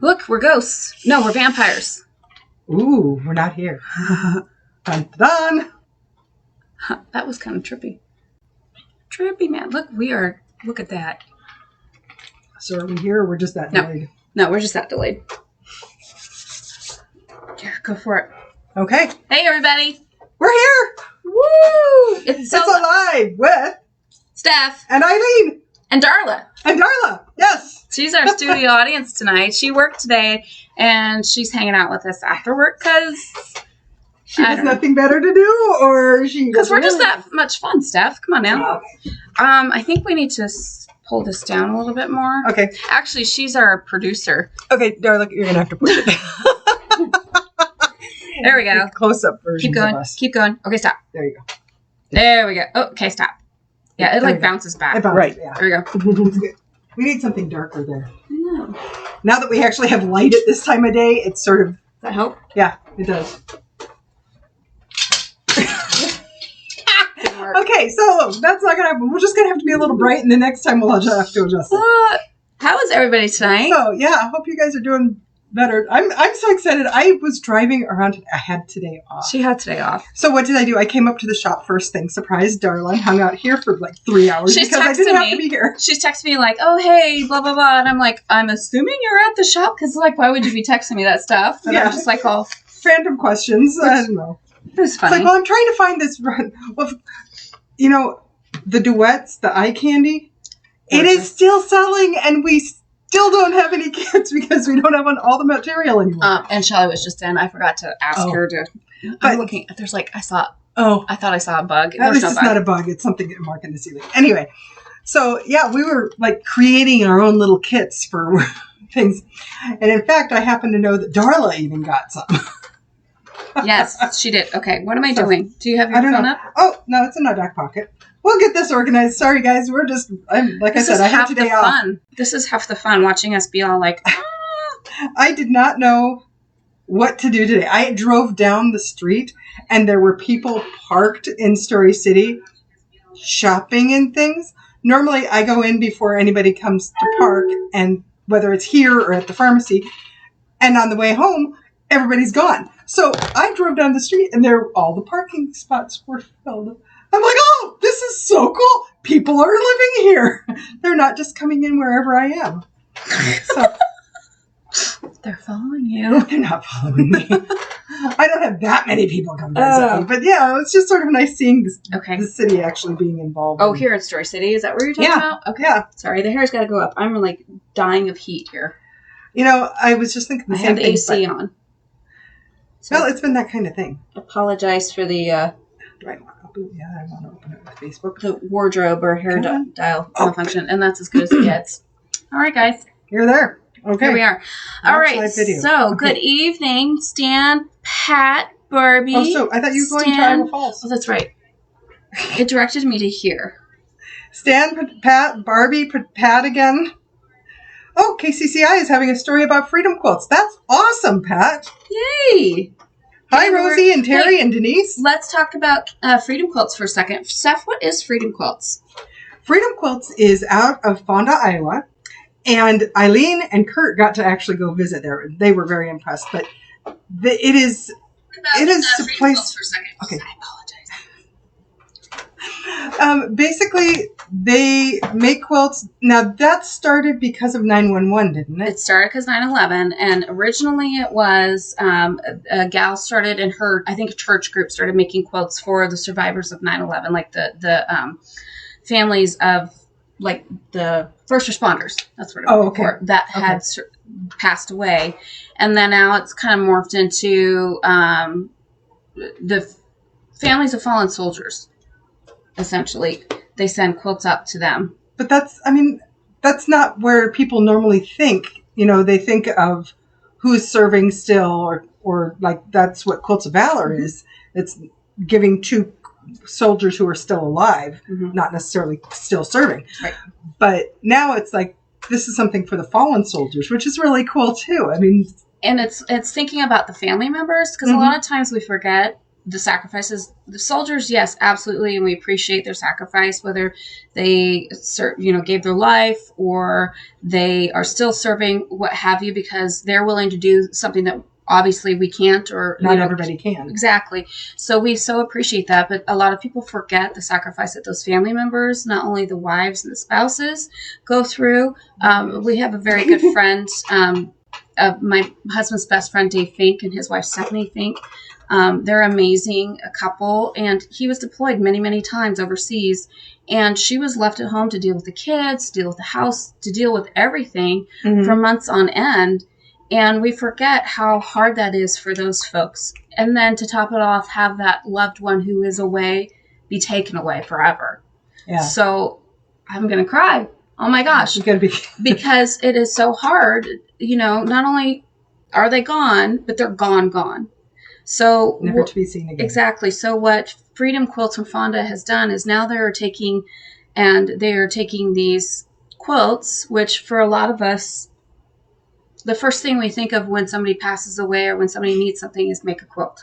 Look, we're ghosts. No, we're vampires. Ooh, we're not here. Dun, dun. That was kind of trippy. Trippy, man. Look at that. So are we here or we're just that delayed? No, we're just that delayed. Yeah, go for it. Okay. Hey, everybody. We're here. Woo! It's alive with Steph. And Eileen. And Darla. Yes. She's our studio audience tonight. She worked today, and she's hanging out with us after work because she has nothing better to do, or she because we're just that much fun, Steph. Come on now. Okay. I think we need to pull this down a little bit more. Okay. Actually, she's our producer. Okay, Darla, you're gonna have to push it down. There we go. Close-up version. Keep going. Of us. Keep going. Okay, stop. There you go. There we go. Oh, okay, stop. Yeah, it bounces back. Right. Yeah. There we go. We need something darker there. I know. Now that we actually have light at this time of day, it's sort of... Does that help? Yeah, it does. Okay, so that's not going to happen. We're just going to have to be a little bright, and the next time we'll have to adjust it. How is everybody tonight? So, yeah, I hope you guys are doing better. I'm so excited. I was driving around. I had today off. She had today off. So what did I do? I came up to the shop first thing. Surprised Darla. Hung out here for like 3 hours because I didn't have to be here. She's texted me like, oh, hey, blah, blah, blah. And I'm like, I'm assuming you're at the shop because, like, why would you be texting me that stuff? And I'm just like, all random questions. I don't know. It was funny. It's like, well, I'm trying to find this. Well, you know, the duets, the eye candy, it is still selling, and we still don't have any kits because we don't have all the material anymore. And Shelly was just in. I forgot to ask her to. I'm looking. There's like, I thought I saw a bug. At least it's not a bug. It's something marked in the ceiling. Anyway, so yeah, we were like creating our own little kits for things. And in fact, I happen to know that Darla even got some. Yes, she did. Okay, what am I doing? Do you have your phone up? Oh, no, it's in my back pocket. We'll get this organized. Sorry, guys. We're just, like I said, I have today off. This is half the fun, watching us be all like, I did not know what to do today. I drove down the street, and there were people parked in Story City shopping and things. Normally, I go in before anybody comes to park, and whether it's here or at the pharmacy, and on the way home, everybody's gone. So I drove down the street, and all the parking spots were filled. I'm like, oh, this is so cool. People are living here. They're not just coming in wherever I am. So they're following you. They're not following me. I don't have that many people come visit me. But yeah, it's just sort of nice seeing the city actually being involved. Oh, here in Story City? Is that where you're talking about? Okay. Yeah. Sorry, the hair's got to go up. I'm like dying of heat here. You know, I was just thinking the same thing. I have the AC on. So well, it's been that kind of thing. Apologize for the... I want to open it with Facebook. The wardrobe or hair dial malfunction, and that's as good as it gets. All right, guys. You're there. Okay. Here we are. All right. So, good evening, Stan, Pat, Barbie. Oh, so I thought you were going to Iowa Falls. Oh, that's right. It directed me to here. Stan, Pat, Barbie, Pat again. Oh, KCCI is having a story about freedom quilts. That's awesome, Pat. Yay. Hi, Rosie and Terry and Denise. Let's talk about freedom quilts for a second. Steph, what is freedom quilts? Freedom Quilts is out of Fonda, Iowa. And Eileen and Kurt got to actually go visit there. They were very impressed. But it is a place. For a second. Okay. I apologize. Basically, they make quilts. Now, that started because of 9/11, didn't it? It started because 9/11, and originally it was a gal started in her, I think a church group started making quilts for the survivors of 9/11, like the families of like the first responders. That's what it was before, that had passed away, and then now it's kind of morphed into the families of fallen soldiers. Essentially, they send quilts up to them. But that's not where people normally think. You know, they think of who's serving still, or like that's what Quilts of Valor is. It's giving to soldiers who are still alive, not necessarily still serving. Right. But now it's like, this is something for the fallen soldiers, which is really cool too. I mean, and it's thinking about the family members, because a lot of times we forget the sacrifices, the soldiers, yes, absolutely, and we appreciate their sacrifice, whether they gave their life or they are still serving, what have you, because they're willing to do something that obviously we can't, or not everybody can. Exactly. So we so appreciate that, but a lot of people forget the sacrifice that those family members, not only the wives and the spouses, go through. We have a very good friend, my husband's best friend, Dave Fink, and his wife, Stephanie Fink. They're amazing, a couple, and he was deployed many, many times overseas, and she was left at home to deal with the kids, to deal with the house, to deal with everything for months on end. And we forget how hard that is for those folks. And then to top it off, have that loved one who is away be taken away forever. Yeah. So I'm going to cry. Oh my gosh. You're going to be because it is so hard. Not only are they gone, but they're gone. So never to be seen again. Exactly. So what Freedom Quilts and Fonda has done is now they are taking these quilts, which for a lot of us, the first thing we think of when somebody passes away or when somebody needs something is make a quilt.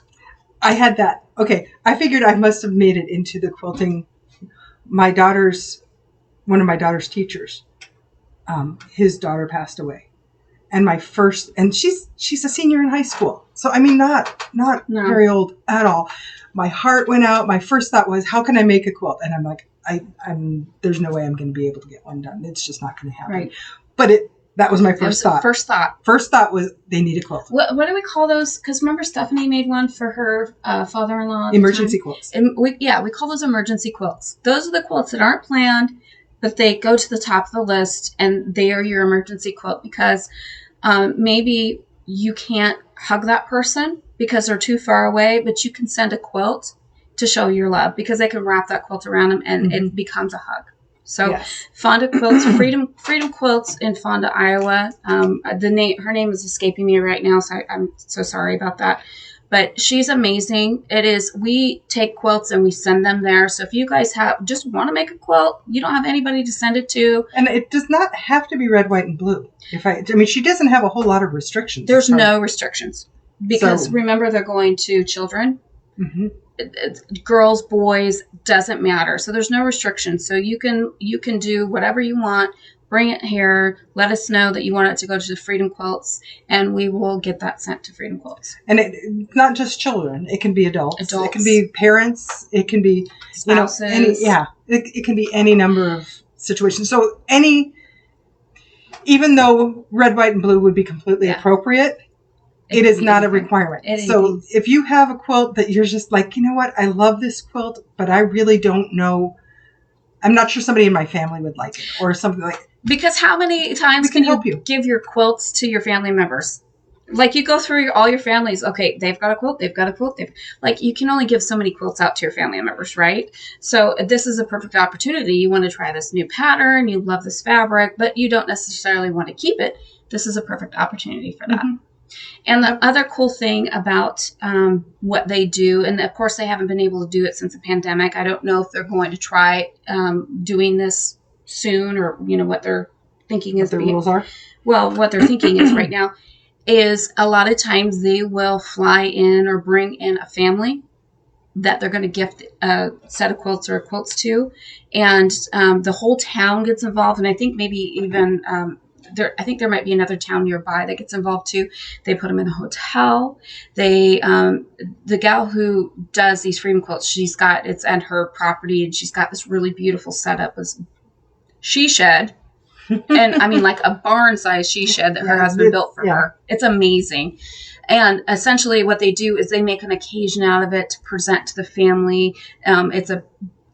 I had that. Okay. I figured I must have made it into the quilting. One of my daughter's teachers, his daughter passed away. And she's a senior in high school. So, I mean, not very old at all. My heart went out. My first thought was, how can I make a quilt? And I'm like, there's no way I'm going to be able to get one done. It's just not going to happen. Right. But that was my first thought. First thought was they need a quilt. What do we call those? Because remember Stephanie made one for her father-in-law. Emergency quilts. And we call those emergency quilts. Those are the quilts that aren't planned, but they go to the top of the list, and they are your emergency quilt because maybe you can't hug that person because they're too far away, but you can send a quilt to show your love because they can wrap that quilt around them and it becomes a hug. So yes. Fonda Quilts, Freedom Quilts in Fonda, Iowa. Her name is escaping me right now, so I'm so sorry about that. But she's amazing. We take quilts and we send them there. So if you guys just want to make a quilt, you don't have anybody to send it to. And it does not have to be red, white, and blue. She doesn't have a whole lot of restrictions. There's no restrictions because remember they're going to children. Mm-hmm. Girls, boys, doesn't matter. So there's no restrictions. So you can do whatever you want. Bring it here. Let us know that you want it to go to the Freedom Quilts, and we will get that sent to Freedom Quilts. And it's not just children. It can be adults. It can be parents. It can be spouses. It can be any number of situations. So even though red, white, and blue would be completely appropriate, it is not a requirement. So if you have a quilt that you're just like, you know what, I love this quilt, but I really don't know. I'm not sure somebody in my family would like it or something like that. Because how many times can you give your quilts to your family members? Like you go through all your families. Okay, they've got a quilt. You can only give so many quilts out to your family members, right? So this is a perfect opportunity. You want to try this new pattern. You love this fabric, but you don't necessarily want to keep it. This is a perfect opportunity for that. Mm-hmm. And the other cool thing about what they do, and of course they haven't been able to do it since the pandemic. I don't know if they're going to try doing this soon or, what they're thinking is the rules are. Well, what they're thinking is right now is a lot of times they will fly in or bring in a family that they're going to gift a set of quilts or quilts to. And the whole town gets involved. And I think maybe even I think there might be another town nearby that gets involved too. They put them in a hotel. The gal who does these Freedom Quilts, it's at her property, and she's got this really beautiful setup, this she shed, and I mean like a barn-sized she shed that her husband built for her. It's amazing. And essentially, what they do is they make an occasion out of it to present to the family. It's a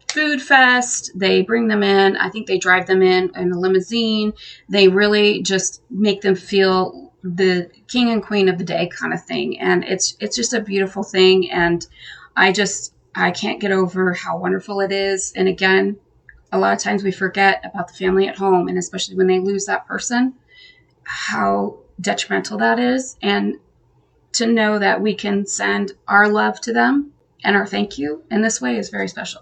food fest. They bring them in. I think they drive them in a limousine. They really just make them feel the king and queen of the day kind of thing. And it's just a beautiful thing. And I can't get over how wonderful it is. And again, a lot of times we forget about the family at home, and especially when they lose that person, how detrimental that is. And to know that we can send our love to them and our thank you in this way is very special.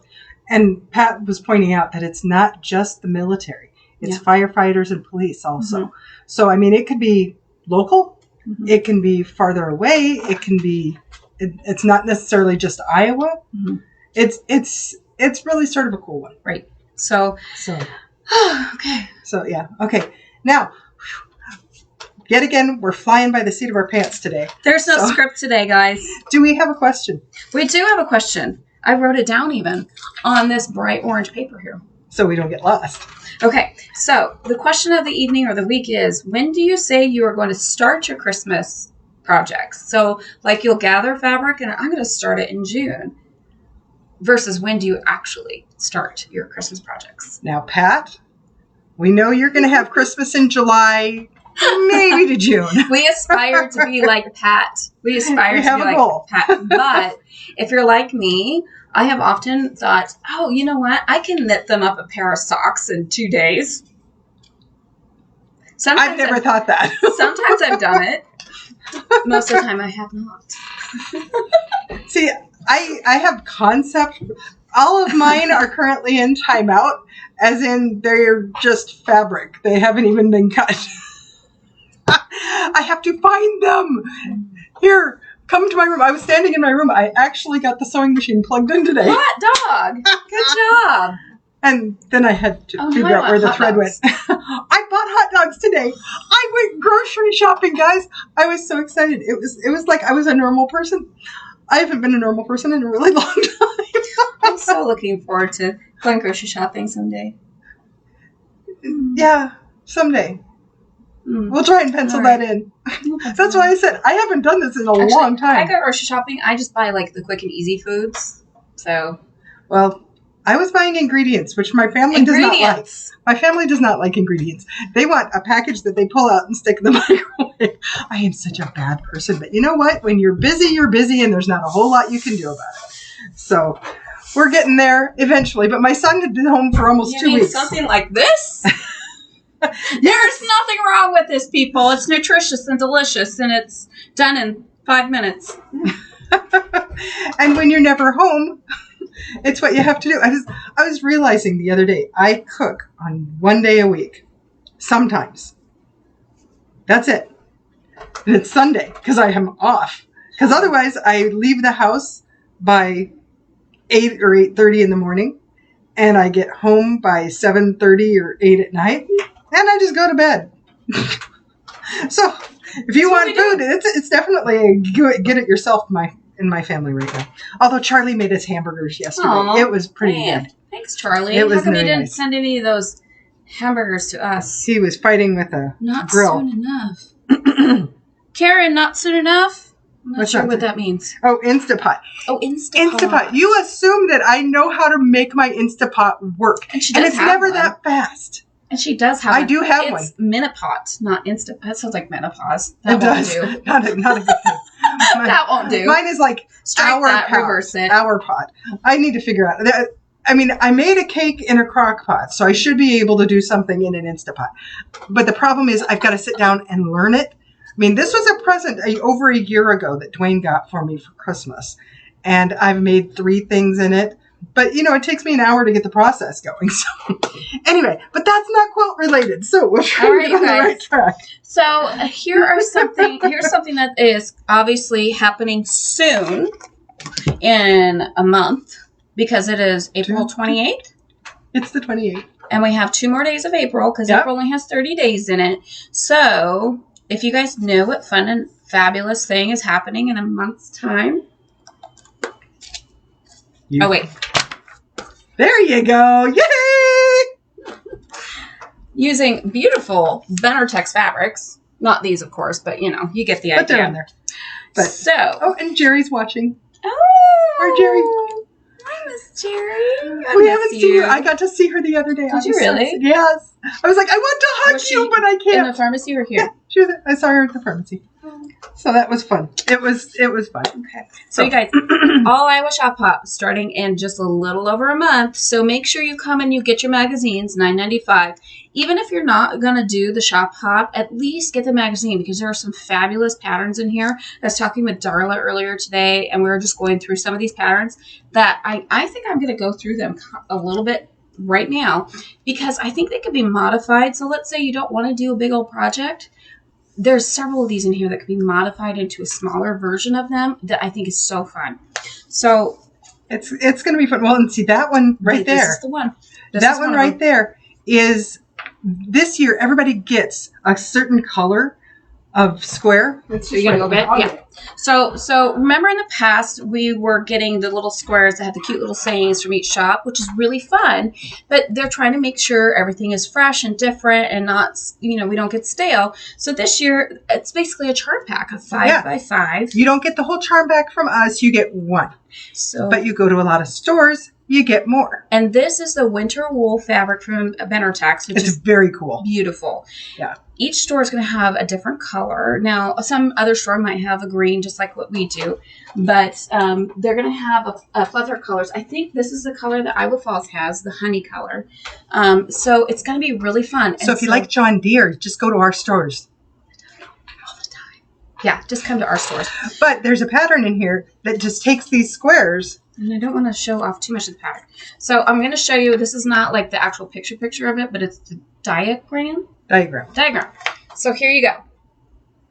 And Pat was pointing out that it's not just the military. It's firefighters and police also. Mm-hmm. So, I mean, it could be local. Mm-hmm. It can be farther away. It can be It's not necessarily just Iowa. Mm-hmm. It's really sort of a cool one. Right. So okay. So yeah. Okay. Now, yet again, we're flying by the seat of our pants today. There's no script today, guys. Do we have a question? We do have a question. I wrote it down even on this bright orange paper here. So we don't get lost. Okay, so the question of the evening or the week is, when do you say you are going to start your Christmas projects? So, like, you'll gather fabric, and I'm going to start it in June, versus when do you actually start your Christmas projects? Now, Pat, we know you're going to have Christmas in July, maybe to June. We aspire to be like Pat. We aspire to be like goal. Pat. But if you're like me, I have often thought, oh, you know what? I can knit them up a pair of socks in 2 days. I've never thought that. Sometimes I've done it. Most of the time I have not. See, I have concept. All of mine are currently in timeout, as in they're just fabric. They haven't even been cut. I have to find them. Here, come to my room. I was standing in my room. I actually got the sewing machine plugged in today. Hot dog. Good job. And then I had to figure out where the thread went. I bought hot dogs today. I went grocery shopping, guys. I was so excited. It was like I was a normal person. I haven't been a normal person in a really long time. I'm so looking forward to going grocery shopping someday. Yeah, someday. We'll try and pencil that in. That's why I said I haven't done this in a long time. I go grocery shopping. I just buy like the quick and easy foods. So, well, I was buying ingredients, which my family does not like. My family does not like ingredients. They want a package that they pull out and stick in the microwave. I am such a bad person, but you know what? When you're busy, and there's not a whole lot you can do about it. So we're getting there eventually. But my son had been home for almost 2 weeks. Something like this. There's nothing wrong with this, people. It's nutritious and delicious, and it's done in 5 minutes. And when you're never home, it's what you have to do. I was realizing the other day, I cook on 1 day a week. Sometimes. That's it. And it's Sunday, because I am off. Because otherwise, I leave the house by 8 or 8:30 in the morning, and I get home by 7:30 or 8 at night. And I just go to bed. So, if you want food, it's definitely a get it yourself in my family right now. Although Charlie made us hamburgers yesterday. Aww, it was pretty good. Thanks, Charlie. How come you didn't send any of those hamburgers to us? He was fighting with a grill. Not soon enough. Karen, not soon enough? I'm not sure what that means. Oh, Instapot. Oh, Instapot. Instapot. You assume that I know how to make my Instapot work. And it's never that fast. And she does have I do have one. It's Minipot, not Instapot. That sounds like menopause. That won't do. Not a good thing. That won't do. Mine is like reverse it. Our pot. I need to figure out. I mean, I made a cake in a crock pot, so I should be able to do something in an Instapot. But the problem is I've got to sit down and learn it. I mean, this was a present over a year ago that Dwayne got for me for Christmas. And I've made 3 things in it. But, it takes me an hour to get the process going. So, anyway, but that's not quilt related. So, we're trying to get on the right track. So, here's something that is obviously happening soon in a month because it is April 28th. It's the 28th. And we have 2 more days of April because April only has 30 days in it. So, if you guys know what fun and fabulous thing is happening in a month's time. Oh, wait. There you go. Yay! Using beautiful Benartex fabrics. Not these, of course, but, you get the idea. But they're in there. Oh, and Jerry's watching. Oh. Our Jerry. Hi, Miss Jerry. We haven't seen her. I got to see her the other day. Did you really? Yes. I was like, I want to hug you, but I can't. In the pharmacy or here? Yeah, I saw her at the pharmacy. So that was fun. It was fun. Okay. So you guys, all Iowa Shop Hop starting in just a little over a month. So make sure you come and you get your magazines, $9.95. Even if you're not going to do the Shop Hop, at least get the magazine because there are some fabulous patterns in here. I was talking with Darla earlier today, and we were just going through some of these patterns that I think I'm going to go through them a little bit right now because I think they could be modified. So let's say you don't want to do a big old project. there's several of these in here that could be modified into a smaller version of them that I think is so fun. So it's going to be fun. Well, and see that one right there. This is the one. That one right there is, this year everybody gets a certain color of square. So you're gonna go get yeah. So remember in the past we were getting the little squares that had the cute little sayings from each shop, which is really fun. But they're trying to make sure everything is fresh and different and not, we don't get stale. So this year it's basically a charm pack of 5 by 5. You don't get the whole charm pack from us. You get one. So, but you go to a lot of stores, you get more. And this is the winter wool fabric from Benartex, which is very cool. Beautiful. Yeah. Each store is going to have a different color. Now, some other store might have a green, just like what we do, but they're going to have a plethora of colors. I think this is the color that Iowa Falls has, the honey color. So it's going to be really fun. So if you like John Deere, just go to our stores. All the time. Yeah, just come to our stores. But there's a pattern in here that just takes these squares. And I don't want to show off too much of the pattern. So I'm going to show you, this is not like the actual picture of it, but it's the diagram. So here you go.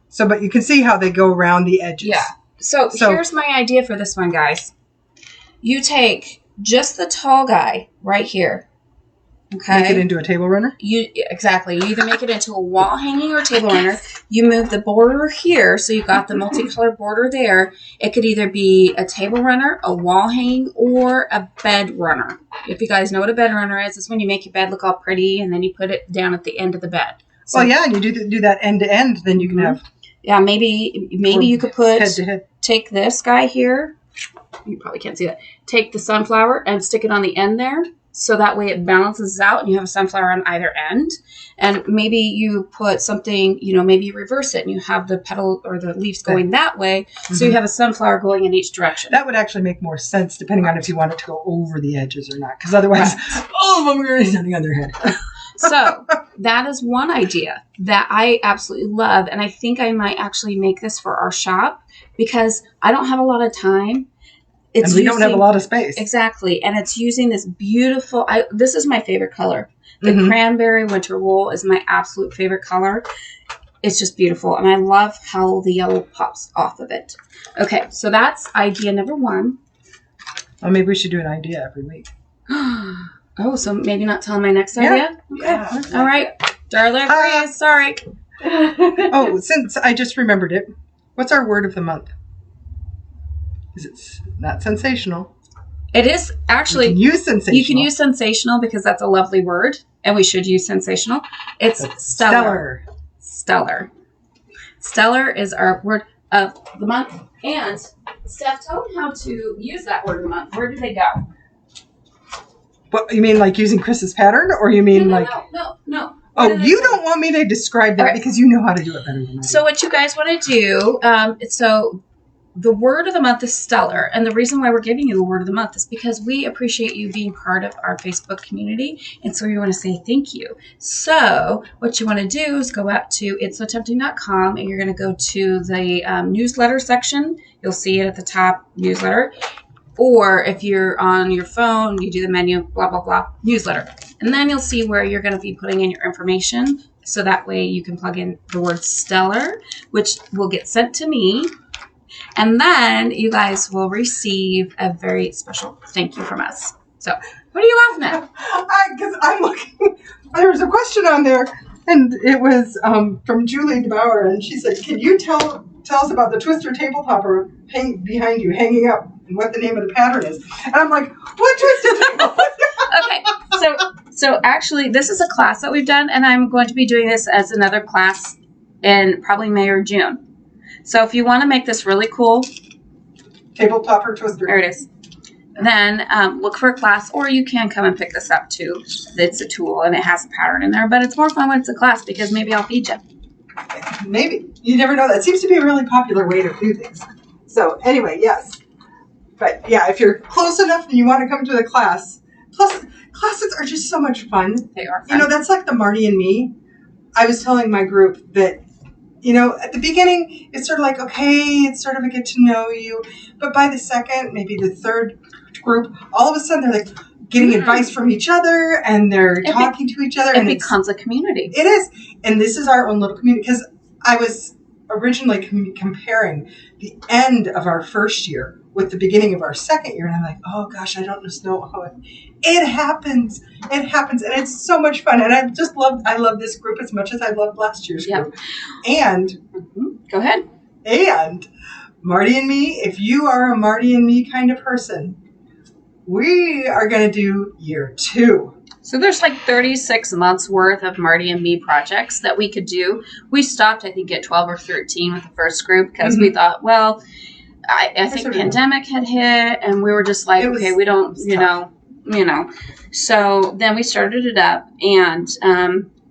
So, but you can see how they go around the edges. Yeah. So here's my idea for this one, guys. You take just the tall guy right here. Okay. Make it into a table runner? Exactly. You either make it into a wall hanging or a table runner. You move the border here, so you've got the multicolored border there. It could either be a table runner, a wall hanging, or a bed runner. If you guys know what a bed runner is, it's when you make your bed look all pretty and then you put it down at the end of the bed. So, well, yeah, and you do that end to end, then you can have. Yeah, maybe you could put head to head. Take this guy here. You probably can't see that. Take the sunflower and stick it on the end there. So that way it balances out and you have a sunflower on either end. And maybe you put something, maybe you reverse it and you have the petal or the leaves going that way. Mm-hmm. So you have a sunflower going in each direction. That would actually make more sense depending on if you want it to go over the edges or not. Because otherwise, all of them are going to be standing on their head. So that is one idea that I absolutely love. And I think I might actually make this for our shop because I don't have a lot of time. And we don't have a lot of space. Exactly. And it's using this beautiful, this is my favorite color. The cranberry winter wool is my absolute favorite color. It's just beautiful. And I love how the yellow pops off of it. Okay. So that's idea number 1. Well, maybe we should do an idea every week. Oh, so maybe not tell my next idea? Okay. Yeah. All right. Darla agrees. Sorry. Oh, since I just remembered it, what's our word of the month? Is it not sensational? It is actually. You can use sensational. You can use sensational because that's a lovely word, and we should use sensational. It's stellar. Stellar. Stellar is our word of the month. And Steph, tell them how to use that word of the month. Where do they go? What, you mean like using Chris's pattern, or you mean No. Oh, you don't want me to describe that because you know how to do it better than I do. So what you guys want to do? The word of the month is stellar. And the reason why we're giving you the word of the month is because we appreciate you being part of our Facebook community. And so we want to say thank you. So what you want to do is go out to itsotempting.com and you're going to go to the newsletter section. You'll see it at the top, newsletter. Or if you're on your phone, you do the menu, blah, blah, blah, newsletter. And then you'll see where you're going to be putting in your information. So that way you can plug in the word stellar, which will get sent to me. And then you guys will receive a very special thank you from us. So, what are you laughing at? Because I'm looking. There was a question on there, and it was from Julie DeBauer, and she said, "Can you tell us about the twister table topper behind you, hanging up, and what the name of the pattern is?" And I'm like, "What twister table?" Okay, so actually, this is a class that we've done, and I'm going to be doing this as another class in probably May or June. So if you want to make this really cool, table topper twister. There it is. Then look for a class, or you can come and pick this up too. It's a tool and it has a pattern in there, but it's more fun when it's a class because maybe I'll feed you. Maybe. You never know. That seems to be a really popular way to do things. So anyway, yes. But yeah, if you're close enough and you want to come to the class, plus classes are just so much fun. They are fun. That's like the Marty and me. I was telling my group that at the beginning, it's sort of like, okay, it's sort of a get to know you. But by the second, maybe the third group, all of a sudden they're like getting advice from each other and they're talking to each other. It becomes a community. It is. And this is our own little community because I was originally comparing the end of our first year with the beginning of our second year, and I'm like, oh gosh, I don't just know how it happens. It happens, and it's so much fun. And I love this group as much as I loved last year's group. And go ahead. And Marty and me, if you are a Marty and me kind of person, we are going to do year 2. So there's like 36 months worth of Marty and me projects that we could do. We stopped, I think, at 12 or 13 with the first group because we thought, well, I think pandemic had hit, and we were just like, okay, we don't, you know. So then we started it up, and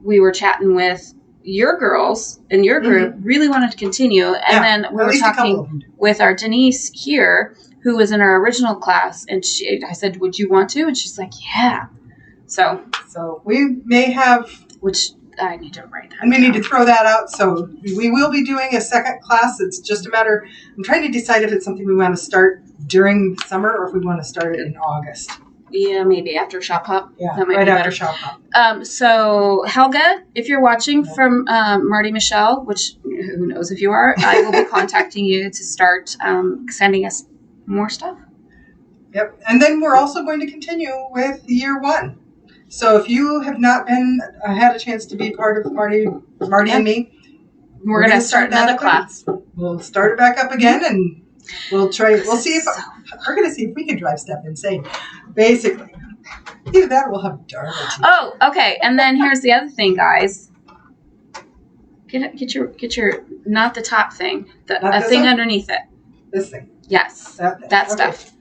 we were chatting with your girls, and your group really wanted to continue. And then we were talking with our Denise here, who was in our original class, and I said, would you want to? And she's like, yeah. So we may have, which I need to write that. And we need to throw that out. So we will be doing a second class. It's just a matter. I'm trying to decide if it's something we want to start during summer or if we want to start it in August. Yeah, maybe after Shop Hop. Yeah, that might right be after Shop Hop. So Helga, if you're watching from Marty Michelle, which who knows if you are, I will be contacting you to start sending us more stuff. Yep, and then we're also going to continue with year 1. So if you have not had a chance to be part of Marty and me, we're going to start another class. We'll start it back up again, and we'll try. We'll see if we're going to see if we can drive Steph insane. Basically, either that or we'll have Darla. Oh, okay. And then here's the other thing, guys. Get your not the top thing, a thing underneath it. This thing. Yes, that stuff.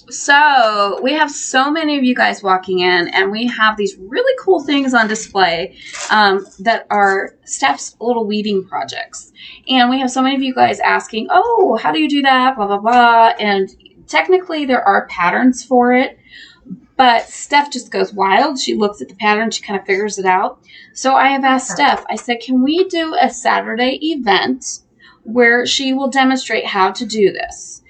So we have so many of you guys walking in, and we have these really cool things on display that are Steph's little weaving projects. And we have so many of you guys asking, oh, how do you do that? Blah, blah, blah. And technically there are patterns for it, but Steph just goes wild. She looks at the pattern. She kind of figures it out. So I have asked Steph, I said, can we do a Saturday event where she will demonstrate how to do this?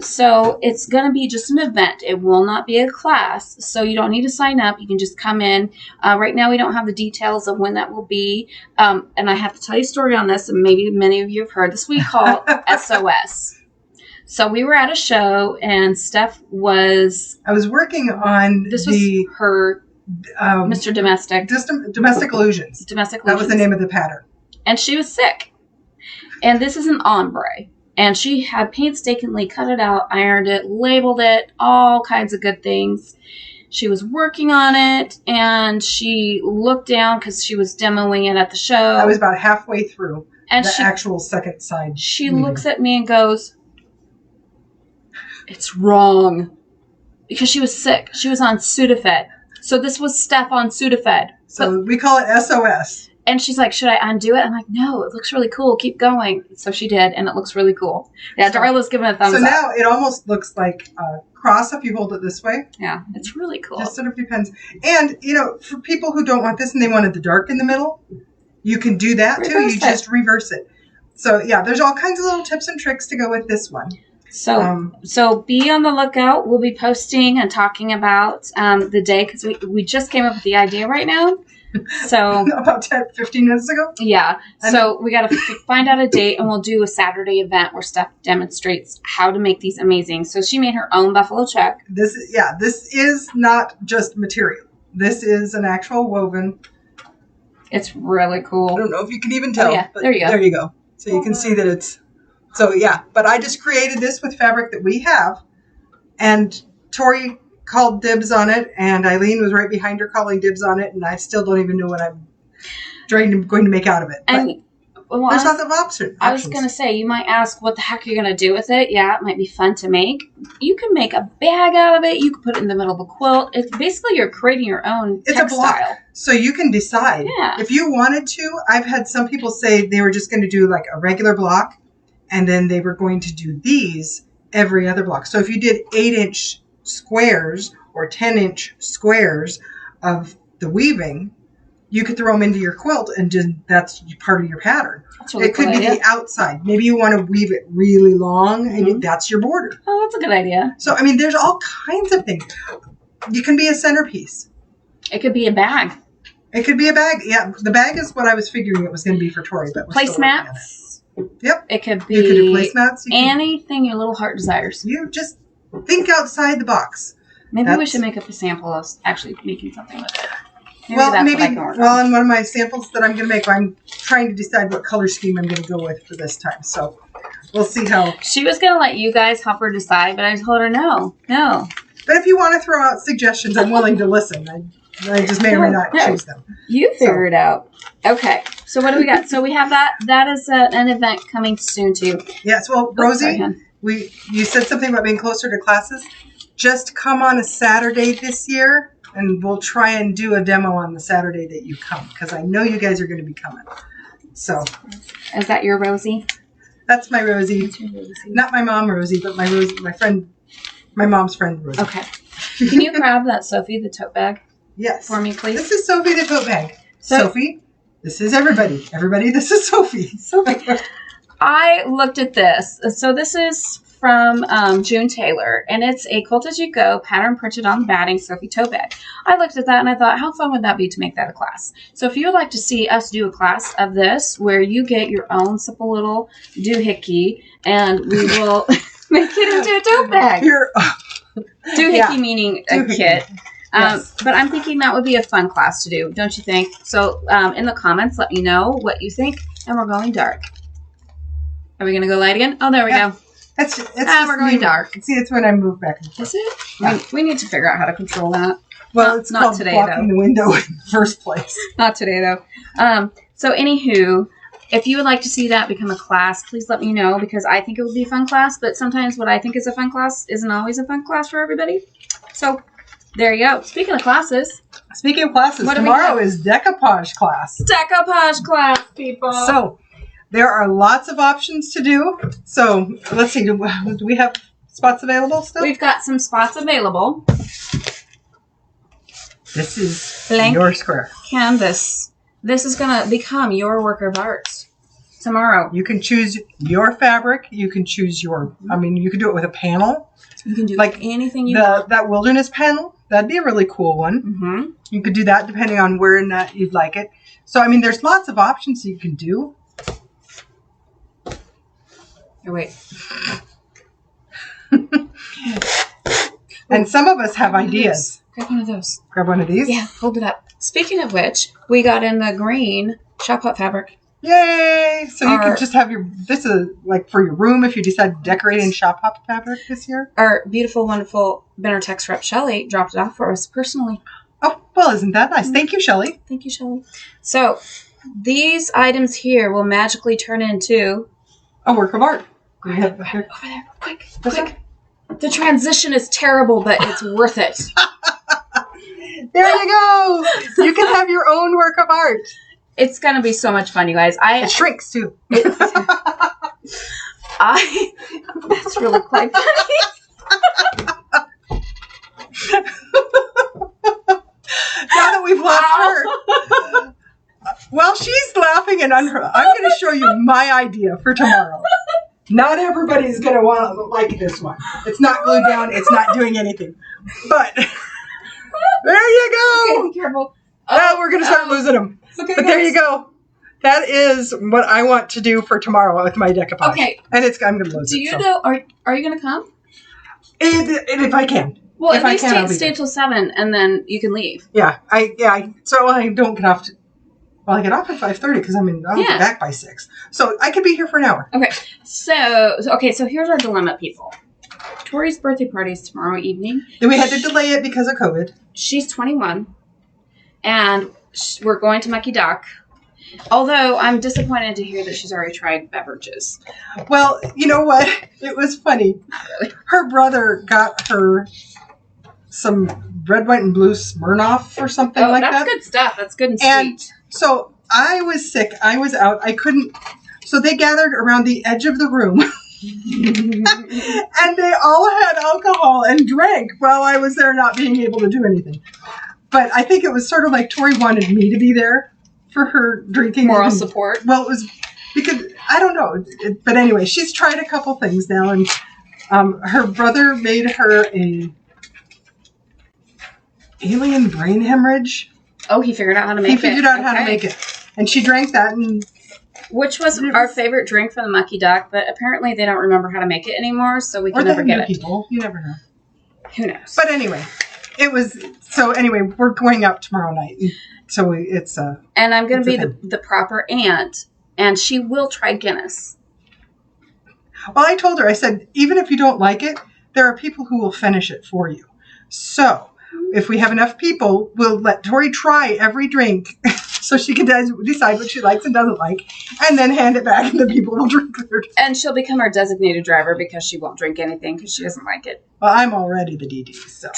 So it's going to be just an event. It will not be a class. So you don't need to sign up. You can just come in. Right now we don't have the details of when that will be. And I have to tell you a story on this, and maybe many of you have heard this. We call SOS. So we were at a show, and Steph was... I was working on this was her Mr. Domestic. Domestic Illusions. Domestic Illusions. That was the name of the pattern. And she was sick. And this is an ombre. And she had painstakingly cut it out, ironed it, labeled it, all kinds of good things. She was working on it, and she looked down because she was demoing it at the show. I was about halfway through the actual second side. She looks at me and goes, it's wrong. Because she was sick. She was on Sudafed. So this was Steph on Sudafed. So we call it SOS. And she's like, should I undo it? I'm like, no, it looks really cool. Keep going. So she did, and it looks really cool. Yeah, Darla's giving a thumbs up. So now it almost looks like a cross if you hold it this way. Yeah, it's really cool. Just sort of depends. And, for people who don't want this and they wanted the dark in the middle, you can do that too. You just reverse it. So, yeah, there's all kinds of little tips and tricks to go with this one. So be on the lookout. We'll be posting and talking about the day because we just came up with the idea right now. So about 15 minutes ago. Yeah. So we got to find out a date, and we'll do a Saturday event where Steph demonstrates how to make these amazing. So she made her own buffalo check. This is not just material. This is an actual woven. It's really cool. I don't know if you can even tell. Oh, yeah. There you go. There you go. So you can see that it's. So yeah, but I just created this with fabric that we have, and Tori called dibs on it, and Eileen was right behind her calling dibs on it, and I still don't even know what I'm going to make out of it. And there's lots of options. I was going to say, you might ask what the heck you're going to do with it. Yeah, it might be fun to make. You can make a bag out of it. You can put it in the middle of a quilt. It's basically you're creating your own textile. It's a block, so you can decide. Yeah. If you wanted to, I've had some people say they were just going to do like a regular block, and then they were going to do these every other block. So if you did 8-inch squares or 10-inch squares of the weaving, you could throw them into your quilt, and just that's part of your pattern. That's really it could be the outside. Maybe you want to weave it really long, and that's your border. Oh, that's a good idea. So, I mean, there's all kinds of things. You can be a centerpiece. It could be a bag. It could be a bag. Yeah, the bag is what I was figuring it was going to be for Tori. But placemats. Yep. It could be you could do placemats. Anything your little heart desires. You just think outside the box. Maybe we should make up a sample of actually making something with it. Maybe and one of my samples that I'm going to make, I'm trying to decide what color scheme I'm going to go with for this time. So we'll see how. She was going to let you guys help her decide, but I told her no. But if you want to throw out suggestions, I'm willing to listen. I just may or may not choose them. You figure it out. Okay. So what do we got? So we have that. That is an event coming soon too. Yes. Well, Rosie, you said something about being closer to classes. Just come on a Saturday this year, and we'll try and do a demo on the Saturday that you come, because I know you guys are going to be coming. So, is that your Rosie? That's my Rosie. That's your Rosie. Not my mom Rosie, but my Rosie, my mom's friend Rosie. Okay. Can you grab that Sophie, the tote bag? Yes. For me, please. This is Sophie, the tote bag. Sophie, this is everybody. Everybody, this is Sophie. I looked at this. So this is from June Taylor, and it's a Quilt As You Go pattern printed on the batting Sophie tote bag. I looked at that and I thought, how fun would that be to make that a class? So if you would like to see us do a class of this, where you get your own simple little doohickey, and we will make it into a tote bag. Doohickey meaning a kit. Yes. But I'm thinking that would be a fun class to do, don't you think? So in the comments, let me know what you think, and we're going dark. Are we going to go light again? Oh, there we go. We're going dark. See, it's when I move back and forth. Is it? Yeah. We need to figure out how to control that. Well, it's not today, blocking the window in the first place. Not today, though. So, anywho, if you would like to see that become a class, please let me know, because I think it would be a fun class. But sometimes what I think is a fun class isn't always a fun class for everybody. So, there you go. Speaking of classes, tomorrow is decoupage class. Decoupage class, people. So, there are lots of options to do. So, let's see. Do we have spots available still? We've got some spots available. This is blank your square canvas. This is going to become your work of art tomorrow. You can choose your fabric. You can choose you can do it with a panel. You can do like anything you want. That wilderness panel, that'd be a really cool one. Mm-hmm. You could do that depending on where in that you'd like it. So, there's lots of options you can do. Oh, wait. And some of us have ideas. Grab one of those. Grab one of these? Yeah, hold it up. Speaking of which, we got in the green shop hut fabric. Yay! So you can just have this is like for your room if you decide to decorate in shop hop fabric this year. Our beautiful, wonderful Benartex rep Shelly dropped it off for us personally. Oh, well, isn't that nice? Thank you, Shelly. Thank you, Shelly. So, these items here will magically turn into a work of art. Over there. Quick. The transition is terrible, but it's worth it. There you go. You can have your own work of art. It's going to be so much fun, you guys. It shrinks, too. That's really quite funny. Now that we've left her. Well, she's laughing, and I'm going to show you my idea for tomorrow. Not everybody's going to want to like this one. It's not glued down. It's not doing anything. But there you go. Okay, be careful. We're going to start losing them. Okay, but there you go. That is what I want to do for tomorrow with my decoupage. Okay. And I'm going to lose it. Do you know, are you going to come? If I can. Well, if at least stay till 7, and then you can leave. Yeah. So I don't get off. I get off at 5:30 because I'll be back by 6. So I could be here for an hour. Okay. So here's our dilemma, people. Tori's birthday party is tomorrow evening. Then we had to delay it because of COVID. She's 21, and we're going to Mucky Duck. Although I'm disappointed to hear that she's already tried beverages. Well, you know what? It was funny. Really? Her brother got her some red, white, and blue Smirnoff or something like that. That's good stuff. That's good and sweet. And so I was sick. I was out. I couldn't. So they gathered around the edge of the room. And they all had alcohol and drank while I was there not being able to do anything. But I think it was sort of like Tori wanted me to be there for her drinking. Moral support. Well, it was because, I don't know. But anyway, she's tried a couple things now. And her brother made her a alien brain hemorrhage Oh, he figured out how to make it. He figured out how to make it. And she drank that. Which was our favorite drink from the Mucky Duck, but apparently they don't remember how to make it anymore, so we can never get it. People. You never know. Who knows? But anyway, we're going out tomorrow night. So it's and I'm going to be the proper aunt, and she will try Guinness. Well, I told her, I said, even if you don't like it, there are people who will finish it for you. So if we have enough people, we'll let Tori try every drink so she can decide what she likes and doesn't like, and then hand it back and the people will drink their drink. And she'll become our designated driver because she won't drink anything because she doesn't like it. Well, I'm already the DD, so.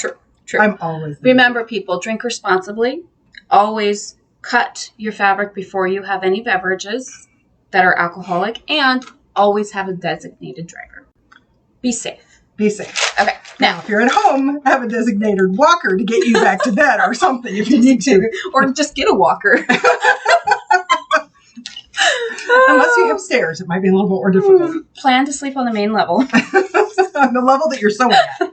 True. I'm always Remember, people, drink responsibly. Always cut your fabric before you have any beverages that are alcoholic, and always have a designated driver. Be safe. Be safe. Okay. Now, if you're at home, have a designated walker to get you back to bed or something if you need to. Or just get a walker. Unless you have stairs, it might be a little bit more difficult. Plan to sleep on the main level. On the level that you're sewing at.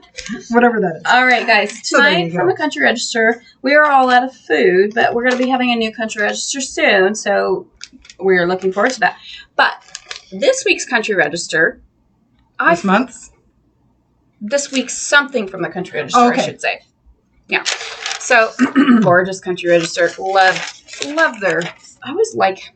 Whatever that is. All right, guys. Tonight from the Country Register, we are all out of food, but we're going to be having a new Country Register soon, so we're looking forward to that. But this week's Country Register... This week's something from the Country Register, I should say. Yeah. So, gorgeous Country Register. Love their... I always like...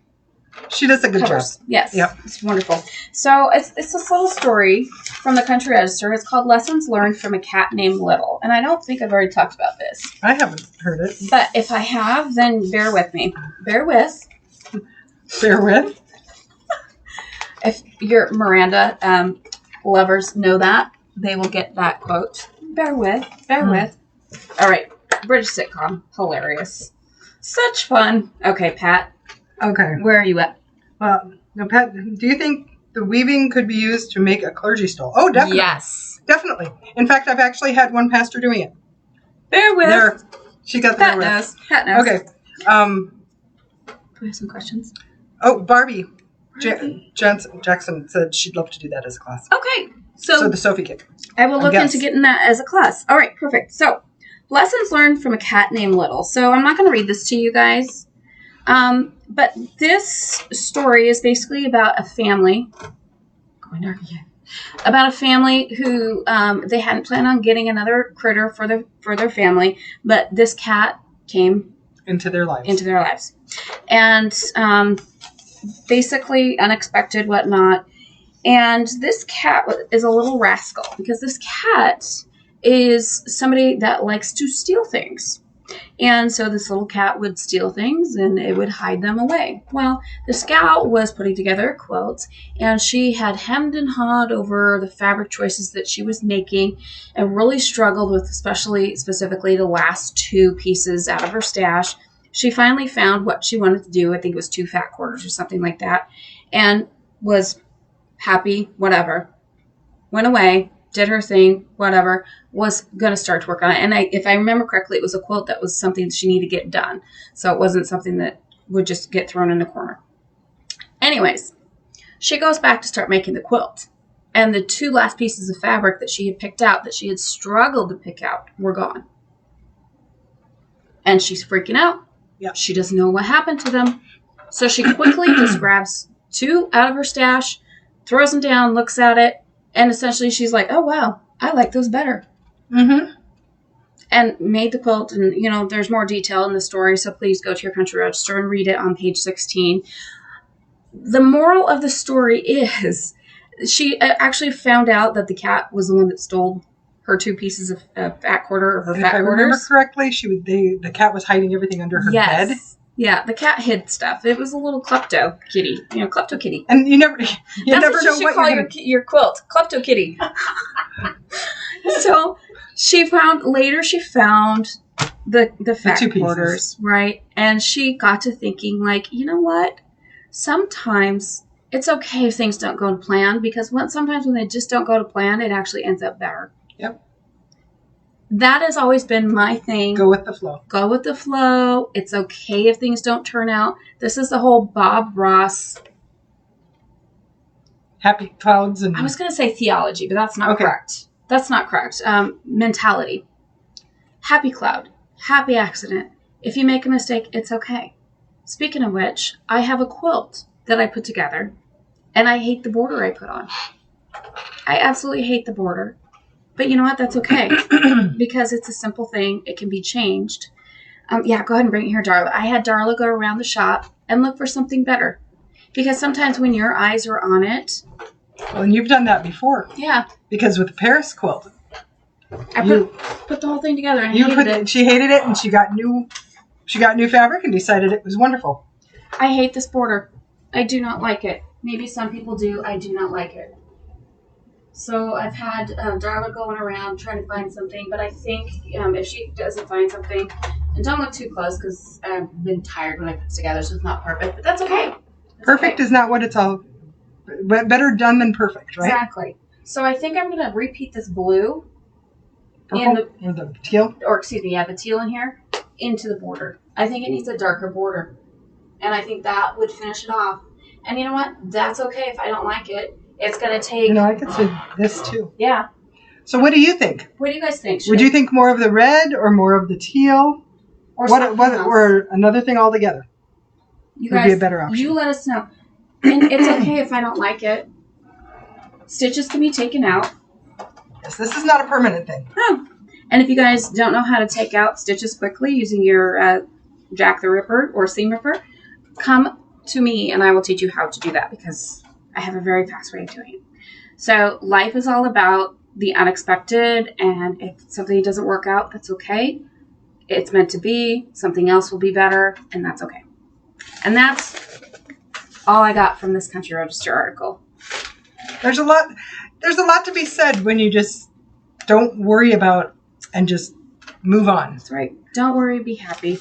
She does a good covers. job. Yes. Yep. It's wonderful. So, it's this little story from the Country Register. It's called Lessons Learned from a Cat Named Little. And I don't think I've already talked about this. I haven't heard it. But if I have, then bear with me. Bear with. Bear with? If your Miranda lovers know that, they will get that quote. Bear with. Bear with. All right. British sitcom. Hilarious. Such fun. Okay, Pat. Okay. Where are you at? Well, now, Pat, do you think the weaving could be used to make a clergy stole? Oh, definitely. Yes. Definitely. In fact, I've actually had one pastor doing it. Bear with. There. She got the Pat knows. Pat knows. Okay. Do we have some questions? Oh, Barbie. Jackson said she'd love to do that as a class. Okay. So the Sophie kit. I will look into getting that as a class. All right. Perfect. So, lessons learned from a cat named Little. So, I'm not going to read this to you guys. But this story is basically about a family. About a family who they hadn't planned on getting another critter for their family, but this cat came into their lives. And basically unexpected, whatnot. And this cat is a little rascal because this cat is somebody that likes to steal things. And so this little cat would steal things and it would hide them away. Well, this gal was putting together a quilt and she had hemmed and hawed over the fabric choices that she was making and really struggled with specifically the last two pieces out of her stash. She finally found what she wanted to do. I think it was 2 fat quarters or something like that, and was happy, whatever. Went away, did her thing, whatever, was going to start to work on it. And if I remember correctly, it was a quilt that was something she needed to get done. So it wasn't something that would just get thrown in a corner. Anyways, she goes back to start making the quilt. And the 2 last pieces of fabric that she had picked out, that she had struggled to pick out, were gone. And she's freaking out. Yep. She doesn't know what happened to them. So she quickly just grabs 2 out of her stash, throws them down, looks at it, and essentially she's like, oh, wow, I like those better. Mm-hmm. And made the quilt. And, there's more detail in the story, so please go to your Country Register and read it on page 16. The moral of the story is she actually found out that the cat was the one that stole her 2 pieces of fat quarter, or her fat quarters. If I remember correctly, the cat was hiding everything under her bed. Yeah, the cat hid stuff. It was a little klepto kitty. Klepto kitty. And you never know what your quilt. Klepto kitty. So she found the fat quarters, right? And she got to thinking, like, you know what? Sometimes it's okay if things don't go to plan, because sometimes when they just don't go to plan, it actually ends up better. Yep. That has always been my thing. Go with the flow. Go with the flow. It's okay if things don't turn out. This is the whole Bob Ross. Happy clouds and... I was going to say theology, but that's not correct. That's not correct. Mentality. Happy cloud. Happy accident. If you make a mistake, it's okay. Speaking of which, I have a quilt that I put together, and I hate the border I put on. I absolutely hate the border. But you know what? That's okay. Because it's a simple thing. It can be changed. Yeah, go ahead and bring it here, Darla. I had Darla go around the shop and look for something better. Because sometimes when your eyes are on it... Well, and you've done that before. Yeah. Because with the Paris quilt... I put the whole thing together and She hated it, and she got new fabric and decided it was wonderful. I hate this border. I do not like it. Maybe some people do. I do not like it. So I've had Darla going around trying to find something, but I think if she doesn't find something, and don't look too close because I've been tired when I put it together, so it's not perfect, but that's okay. Perfect is not what it's all... Better done than perfect, right? Exactly. So I think I'm going to repeat this blue. Purple or the teal? Or excuse me, the teal in here into the border. I think it needs a darker border. And I think that would finish it off. And you know what? That's okay if I don't like it. It's going to take... I could see this too. Yeah. So what do you think? What do you guys think? Would you think more of the red or more of the teal? Or another thing altogether? You would guys, be a better option. You let us know. And it's okay if I don't like it. Stitches can be taken out. Yes, this is not a permanent thing. Oh. And if you guys don't know how to take out stitches quickly using your Jack the Ripper or Seam Ripper, come to me and I will teach you how to do that because I have a very fast way of doing it. So life is all about the unexpected, and if something doesn't work out, that's okay. It's meant to be. Something else will be better, and that's okay. And that's all I got from this Country Register article. There's a lot to be said when you just don't worry about and just move on. That's right. Don't worry, be happy.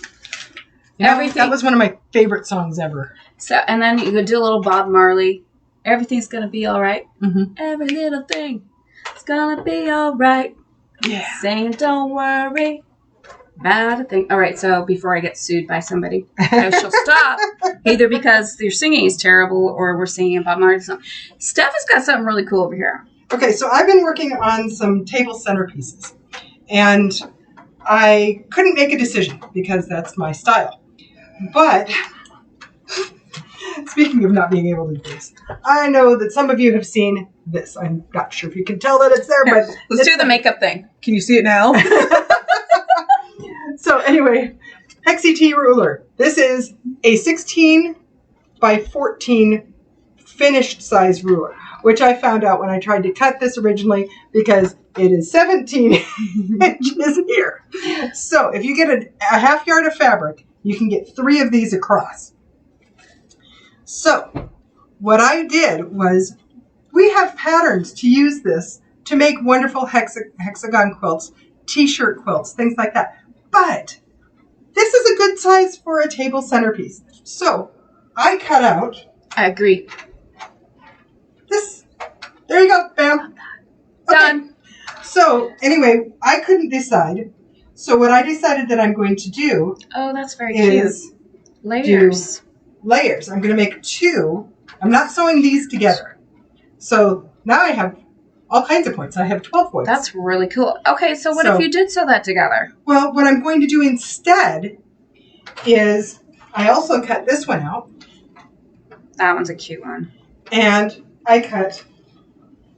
That was one of my favorite songs ever. So, and then you could do a little Bob Marley. Everything's gonna be all right. Mm-hmm. Every little thing is gonna be all right. Yeah. Saying don't worry about a thing. All right. So before I get sued by somebody, I shall stop. Either because your singing is terrible or we're singing a Bob Marley song. Steph has got something really cool over here. Okay, so I've been working on some table centerpieces, and I couldn't make a decision because that's my style. But speaking of not being able to do this, I know that some of you have seen this. I'm not sure if you can tell that it's there, but let's do the makeup thing. Can you see it now? So anyway, Hexy Ruler. This is a 16 by 14 finished size ruler, which I found out when I tried to cut this originally because it is 17 inches here. So if you get a half yard of fabric, you can get 3 of these across. So what I did was, we have patterns to use this to make wonderful hexagon quilts, t-shirt quilts, things like that. But this is a good size for a table centerpiece. So I cut out... I agree. This. There you go, bam. Okay. Done. So anyway, I couldn't decide. So what I decided that I'm going to do... Oh, that's very is cute. Layers. Layers. I'm going to make 2. I'm not sewing these together. So now I have all kinds of points. I have 12 points. That's really cool. Okay, so what if you did sew that together? Well, what I'm going to do instead is I also cut this one out. That one's a cute one. And I cut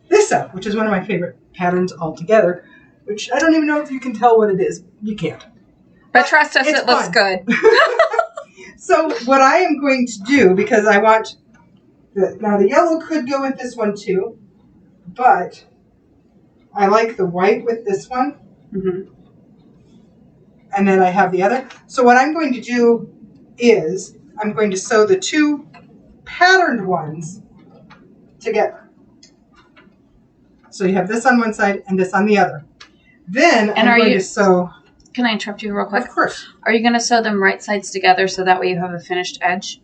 this out, which is one of my favorite patterns altogether, which I don't even know if you can tell what it is. You can't. But trust us, it looks good. So what I am going to do, because I want... Now the yellow could go with this one too, but I like the white with this one. Mm-hmm. And then I have the other. So what I'm going to do is I'm going to sew the 2 patterned ones together. So you have this on one side and this on the other. Then I'm going to sew... Can I interrupt you real quick? Of course. Are you going to sew them right sides together so that way you have a finished edge?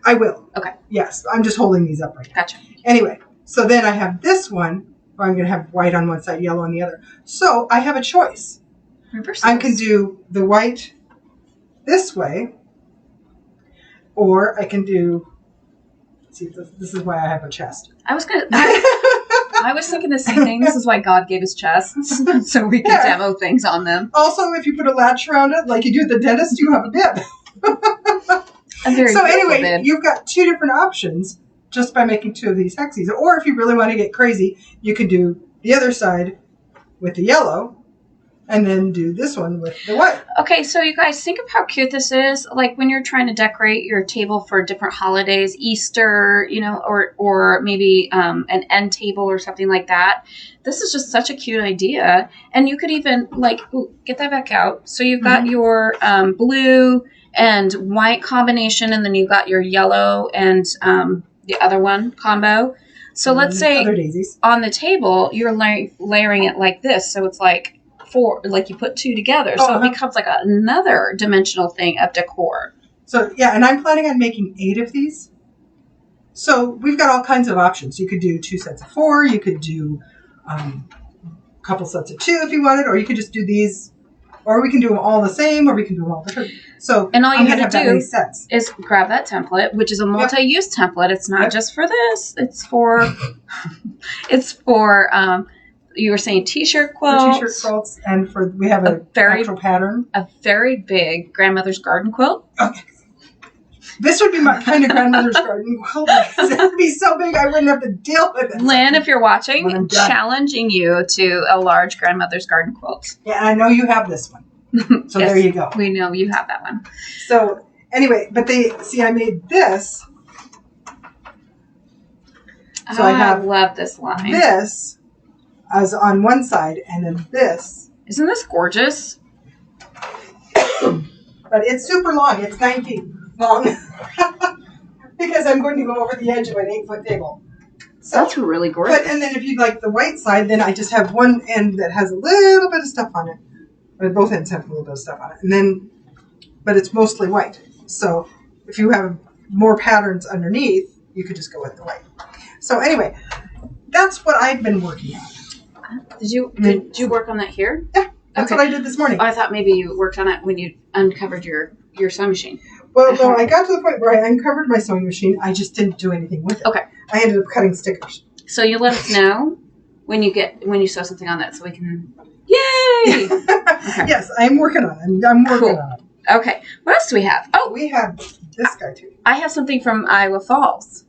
I will. Okay. Yes, I'm just holding these up right now. Gotcha. Anyway, so then I have this one where I'm going to have white on one side, yellow on the other. So I have a choice. Reverse. I can do the white this way, or I can do... See, this is why I have a chest. I was going to... I was thinking the same thing. This is why God gave us chests, so we can demo things on them. Also, if you put a latch around it, like you do at the dentist, you have a bib. So anyway, bib. You've got two different options just by making two of these hexies. Or if you really want to get crazy, you can do the other side with the yellow and then do this one with the white. Okay, so you guys, think of how cute this is. Like when you're trying to decorate your table for different holidays, Easter, or maybe an end table or something like that. This is just such a cute idea. And you could even, get that back out. So you've got your blue and white combination, and then you've got your yellow and the other one combo. So let's say on the table, you're layering it like this. So it's like you put two together. So it becomes like another dimensional thing of decor. So, yeah, and I'm planning on making 8 of these. So we've got all kinds of options. You could do 2 sets of 4. You could do a couple sets of 2 if you wanted, or you could just do these, or we can do them all the same, or we can do them all different. So, and all you have to do is grab that template, which is a multi-use template. It's not just for this. It's for, you were saying t-shirt quilts. For t-shirt quilts, and we have a actual pattern. A very big grandmother's garden quilt. Okay. This would be my kind of grandmother's garden quilt because it would be so big I wouldn't have to deal with it. Lynn, if you're watching, challenging you to a large grandmother's garden quilt. Yeah, I know you have this one. So yes, there you go. We know you have that one. So anyway, but I made this. So I love this line. This as on one side, and then this. Isn't this gorgeous? But it's super long. It's 9 feet long. Because I'm going to go over the edge of an 8-foot table. So, that's really gorgeous. And then if you'd like the white side, then I just have one end that has a little bit of stuff on it. But both ends have a little bit of stuff on it. And then, but it's mostly white. So if you have more patterns underneath, you could just go with the white. So anyway, that's what I've been working on. Did you work on that here? Yeah, that's what I did this morning. Oh, I thought maybe you worked on it when you uncovered your sewing machine. Well, no, I got to the point where I uncovered my sewing machine. I just didn't do anything with it. Okay. I ended up cutting stickers. So you let us know when you sew something on that so we can... Yay! Okay. Yes, I'm working on it. I'm working on it. Okay. What else do we have? Oh, we have this guy too. I have something from Iowa Falls.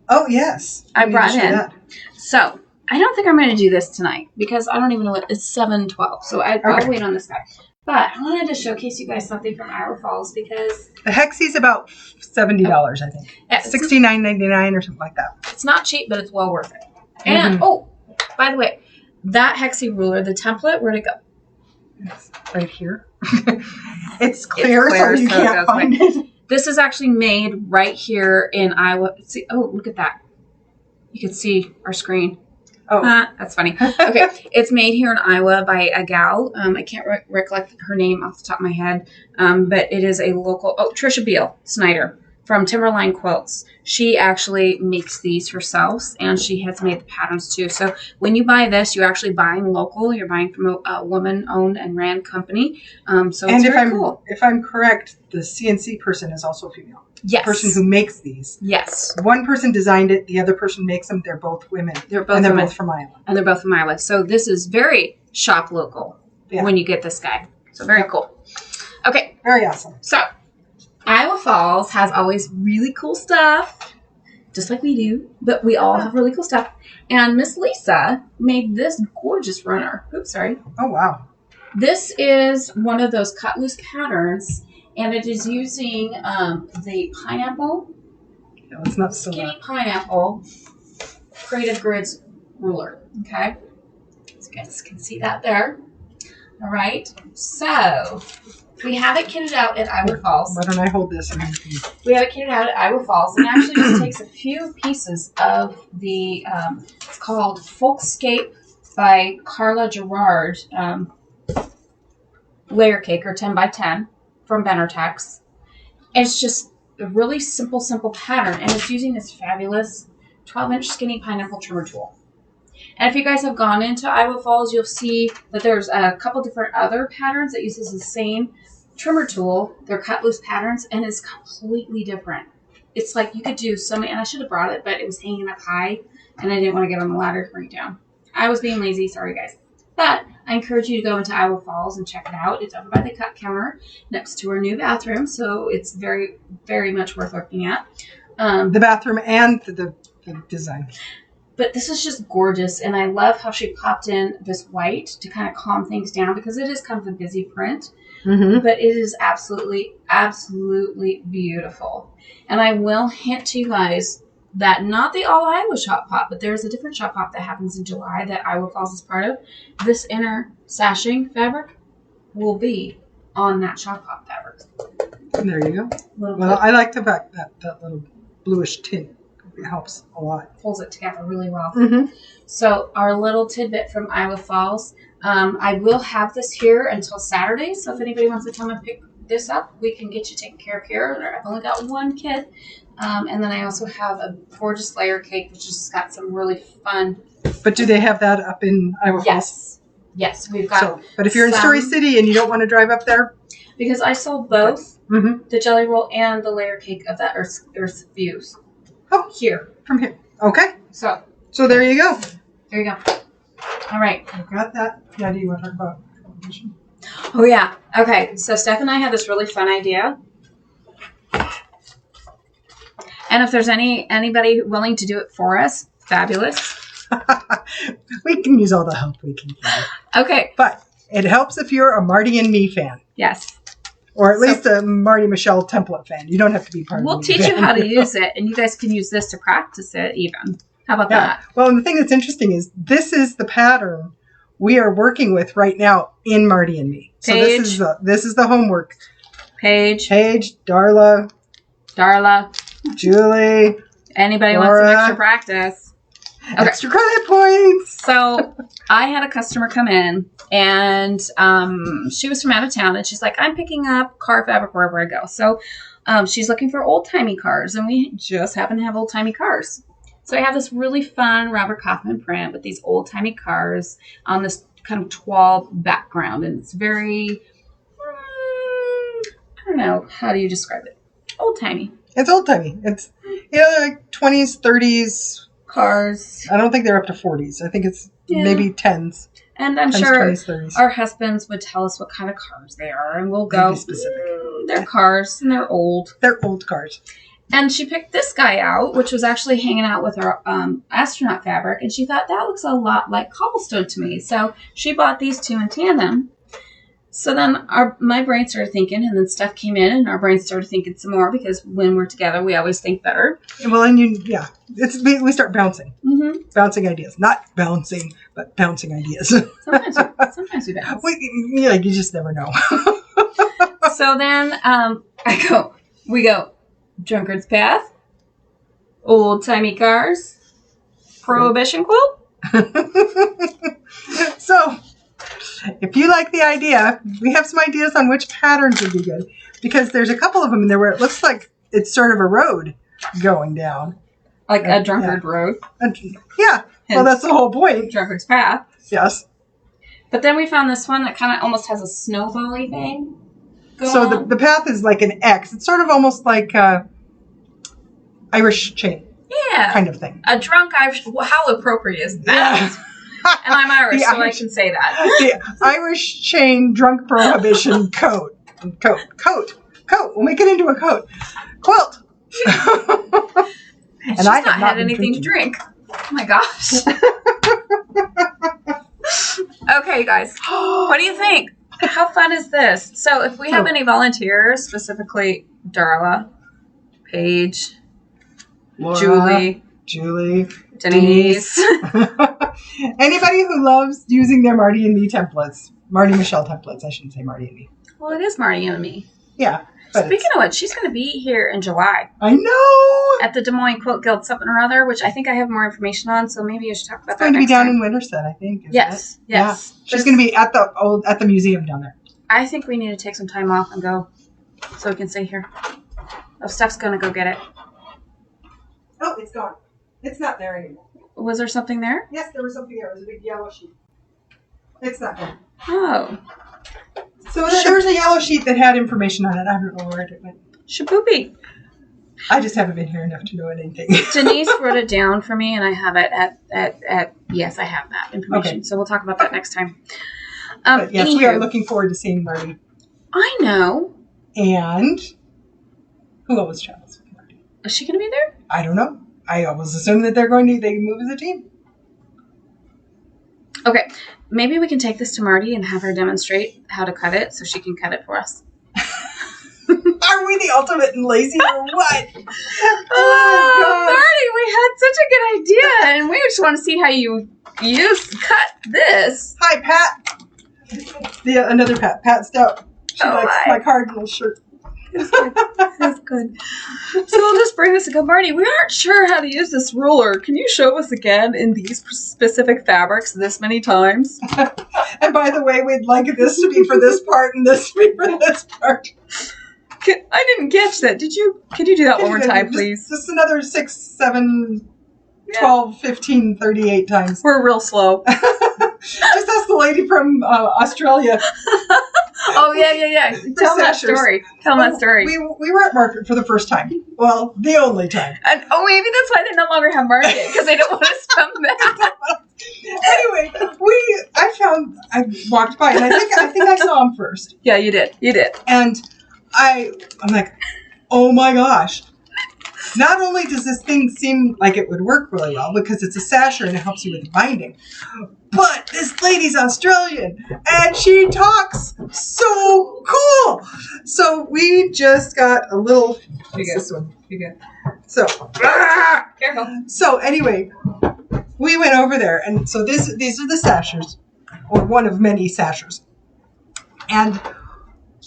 Oh, yes. I brought in. That. So I don't think I'm going to do this tonight because I don't even know it's 7:12. So I'll wait on this guy. But I wanted to showcase you guys something from Iowa Falls because the Hexy's about $70, I think. Yeah, $69.99 or something like that. It's not cheap, but it's well worth it. And by the way, that Hexy Ruler, the template, where'd it go? It's right here. It's clear, so you can't find it. This is actually made right here in Iowa. See, look at that. You can see our screen. Oh, that's funny. Okay, it's made here in Iowa by a gal. I can't recollect her name off the top of my head, but it is a local. Oh, Trisha Beal Snyder from Timberline Quilts. She actually makes these herself, and she has made the patterns too. So when you buy this, you're actually buying local. You're buying from a woman-owned and ran company. So it's very cool. If I'm correct, the CNC person is also a female. Yes. The person who makes these. Yes. One person designed it. The other person makes them. They're both women. They're both from Iowa. And they're both from Iowa. So this is very shop local when you get this guy. So very cool. Okay. Very awesome. So Iowa Falls has always really cool stuff, just like we do, but we all have really cool stuff. And Miss Lisa made this gorgeous runner. Oops, sorry. Oh, wow. This is one of those cut loose patterns, and it is using the pineapple, it's not so skinny pineapple Creative Grids ruler. Okay, so you guys can see that there. All right, so we have it kitted out at Iowa Falls. Why don't I hold this? We have it kitted out at Iowa Falls, and actually just takes a few pieces of the. It's called Folkscape by Carla Gerard. Layer cake or 10 by 10 from Benartex. It's just a really simple pattern, and it's using this fabulous 12-inch skinny pineapple trimmer tool. And if you guys have gone into Iowa Falls, you'll see that there's a couple different other patterns that uses the same trimmer tool. They're cut loose patterns, and it's completely different. It's like you could do so many, and I should have brought it, but it was hanging up high, and I didn't want to get on the ladder to bring it down. I was being lazy. Sorry, guys. But I encourage you to go into Iowa Falls and check it out. It's over by the cut counter next to our new bathroom, so it's very, very much worth looking at. The bathroom and the design. But this is just gorgeous, and I love how she popped in this white to kind of calm things down because it is kind of a busy print. Mm-hmm. But it is absolutely, absolutely beautiful. And I will hint to you guys that not the all Iowa shop pop, but there's a different shop pop that happens in July that Iowa Falls is part of. This inner sashing fabric will be on that shop pop fabric. There you go. Well, I like the back that little bluish tint. It helps a lot. Pulls it together really well. Mm-hmm. So our little tidbit from Iowa Falls. I will have this here until Saturday. So if anybody wants to come and pick this up, we can get you taken care of here. I've only got one kid. And then I also have a gorgeous layer cake, which has got some really fun. But do they have that up in Iowa Falls? Yes. Yes, we've got. So, but if you're in Story City and you don't want to drive up there, because I sold both mm-hmm. the jelly roll and the layer cake of that Earth Fuse. Oh, here from here. Okay. So there you go. There you go. All right. I've got that. Now, do you want to talk about prohibition? Oh yeah. Okay. So Steph and I had this really fun idea. And if there's anybody willing to do it for us, fabulous. We can use all the help we can get. Okay. But it helps if you're a Marty and Me fan. Yes. Or at least a Marty Michelle template fan. You don't have to be part of it. We'll teach you how to use it, and you guys can use this to practice it even. How about that? Well, and the thing that's interesting is this is the pattern we are working with right now in Marty and Me. So this is the homework. Paige, Darla, Julie. Anybody Laura, wants some extra practice? Okay. Extra credit points. So I had a customer come in, and she was from out of town, and she's like, I'm picking up car fabric wherever I go. So she's looking for old-timey cars, and we just happen to have old-timey cars. So I have this really fun Robert Kaufman print with these old-timey cars on this kind of toile background, and it's very, I don't know, how do you describe it? Old-timey. It's old-timey. It's, like 20s, 30s. Cars. I don't think they're up to 40s. I think it's maybe 10s. And I'm 10s, sure 20s, 30s. Our husbands would tell us what kind of cars they are, and we'll go, they're cars, and they're old. They're old cars. And she picked this guy out, which was actually hanging out with her astronaut fabric, and she thought, that looks a lot like cobblestone to me. So she bought these two in tandem. So then my brain started thinking, and then Steph came in, and our brains started thinking some more, because when we're together, we always think better. Well, and we start bouncing. Mm-hmm. Bouncing ideas. Not bouncing, but bouncing ideas. Sometimes we bounce. You just never know. So then we go, Drunkard's Path, old-timey cars, Prohibition Quilt. So, if you like the idea, we have some ideas on which patterns would be good. Because there's a couple of them in there where it looks like it's sort of a road going down. Like a drunkard road. Yeah. Well, that's the whole point. Drunkard's Path. Yes. But then we found this one that kind of almost has a snowball-y thing going So on. the path is like an X. It's sort of almost like Irish chain. Yeah. Kind of thing. A drunk Irish. Well, how appropriate is that? Yeah. And I'm Irish, so I can say that. The Irish chain drunk prohibition coat. Coat. We'll make it into a coat. Quilt. And she's not had anything to drink. Oh my gosh. Okay, guys. What do you think? How fun is this? So if we have any volunteers, specifically Darla, Paige, Laura, Julie, Denise. Anybody who loves using their Marty and Me templates. Marty Michelle templates. I shouldn't say Marty and Me. Well, it is Marty and Me. Yeah. Speaking of which, she's going to be here in July. I know. At the Des Moines Quilt Guild something or other, which I think I have more information on, so maybe I should talk about that next time. It's going to be down time. in Winterset, I think. Yes. Yeah. She's going to be at the museum down there. I think we need to take some time off and go so we can stay here. Oh, Steph's going to go get it. Oh, it's gone. It's not there anymore. Was there something there? Yes, there was something there. It was a big yellow sheet. It's not there. Oh. So there was a yellow sheet that had information on it. I don't know where it went. Shaboopy. I just haven't been here enough to know anything. Denise wrote it down for me, and I have it at yes, I have that information. Okay. So we'll talk about that next time. But yes, we are looking forward to seeing Marty. I know. And who else travels with Marty? Is she going to be there? I don't know. I always assume that they move as a team. Okay. Maybe we can take this to Marty and have her demonstrate how to cut it so she can cut it for us. Are we the ultimate in lazy or what? Marty, we had such a good idea, and we just want to see how you cut this. Hi, Pat. Another Pat. Pat Stout. She likes my cardinal shirt. That's good. So we'll just bring this and go, Marty, we aren't sure how to use this ruler. Can you show us again in these specific fabrics this many times? And by the way, we'd like this to be for this part and this to be for this part. I didn't catch that. Could you do that one more time, please? Just another 6, 7, 12, 15, 38 times. We're real slow. Just ask the lady from Australia. Oh, yeah. Tell that story. We were at market for the first time. Well, the only time. And maybe that's why they no longer have market, because they don't want us to come back. Anyway, I walked by, and I think I saw him first. Yeah, you did. And I'm like, oh my gosh. Not only does this thing seem like it would work really well because it's a sasher and it helps you with the binding, but this lady's Australian and she talks so cool. So we just got a little. This one. So careful. So anyway, we went over there, and so these are the sashers, or one of many sashers, and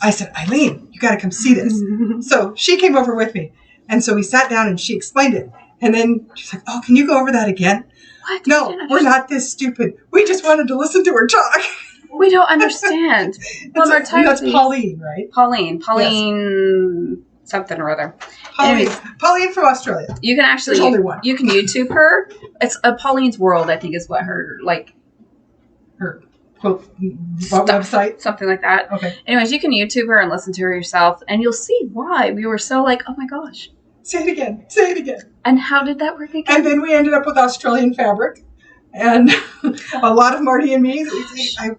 I said, Eileen, you got to come see this. So she came over with me. And so we sat down and she explained it. And then she's like, oh, can you go over that again? What? No, we're not this stupid. We just wanted to listen to her talk. We don't understand. One more time, that's please. Pauline, right? Pauline, yes. Something or other. Pauline from Australia. You can actually, there's only one. You can YouTube her. It's Pauline's World, I think is what her quote website, something like that. Okay. Anyways, you can YouTube her and listen to her yourself, and you'll see why we were so like, oh my gosh. Say it again. And how did that work again? And then we ended up with Australian fabric, and a lot of Marty and me.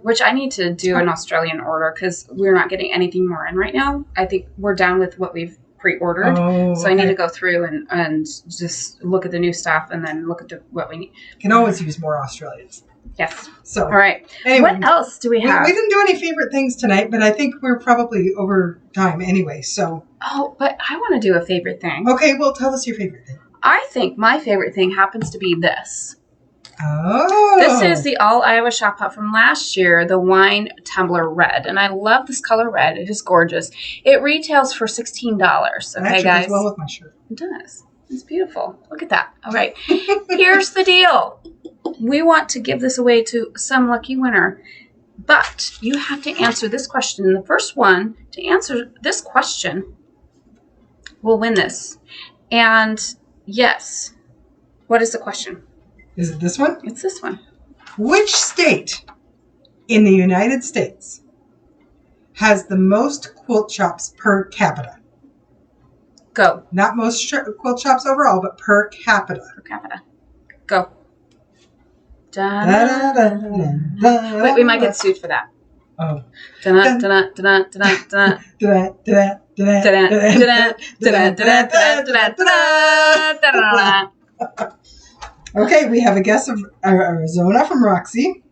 Which I need to do an Australian order because we're not getting anything more in right now. I think we're down with what we've pre-ordered. So I need to go through and just look at the new stuff and then look at what we need. Can always use more Australians. Yes. So, all right. Anyway, what else do we have? We didn't do any favorite things tonight, but I think we're probably over time anyway. So. Oh, but I want to do a favorite thing. Okay, well, tell us your favorite thing. I think my favorite thing happens to be this. Oh. This is the All Iowa Shop Hop from last year, the Wine Tumbler Red. And I love this color red. It is gorgeous. It retails for $16. Okay, guys? Goes well with my shirt. It does. It's beautiful. Look at that. All right. Here's the deal. We want to give this away to some lucky winner. But you have to answer this question. The first one to answer this question will win this. And yes. What is the question? Is it this one? It's this one. Which state in the United States has the most quilt shops per capita? Go. Not most quilt shops overall, but per capita. Per capita. Go. Da, da, da, da, da. Wait, we might get sued for that. Oh. Okay, we have a guess of Arizona from Roxy.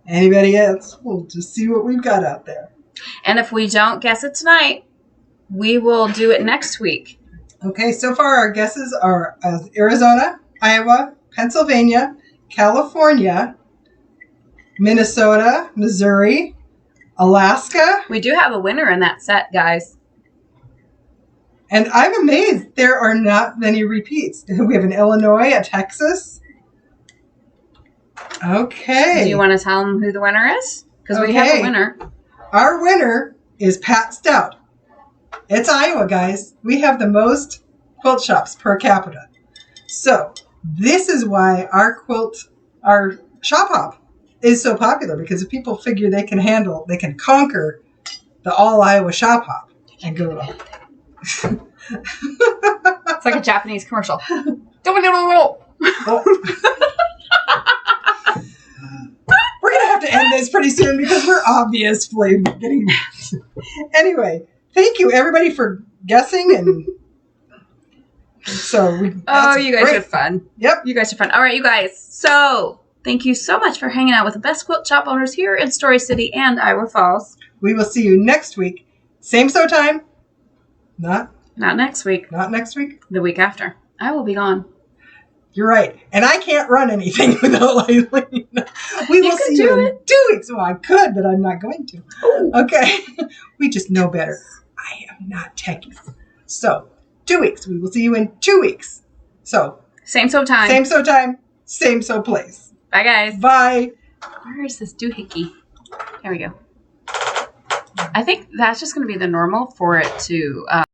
Anybody else? We'll just see what we've got out there. And if we don't guess it tonight, we will do it next week. Okay, so far our guesses are Arizona, Iowa, Pennsylvania, California, Minnesota, Missouri, Alaska. We do have a winner in that set, guys. And I'm amazed there are not many repeats. We have an Illinois, a Texas. Okay. Do you want to tell them who the winner is? Because we have a winner. Our winner is Pat Stout. It's Iowa, guys. We have the most quilt shops per capita. So this is why our shop hop is so popular, because if people figure they can conquer the all Iowa shop hop and go. It's like a Japanese commercial. Oh. We're going to have to end this pretty soon because we're obviously getting... Anyway, thank you, everybody, for guessing. And so you guys are fun. Yep. You guys are fun. All right, you guys. So thank you so much for hanging out with the best quilt shop owners here in Story City and Iowa Falls. We will see you next week. Same time. Not next week. Not next week. The week after. I will be gone. You're right. And I can't run anything without Eileen. We will see you in 2 weeks. Well, I could, but I'm not going to. Ooh. Okay. We just know better. I am not techie. So, 2 weeks. We will see you in 2 weeks. So, same time. Same time. Same place. Bye, guys. Bye. Where is this doohickey? There we go. I think that's just going to be the normal for it to...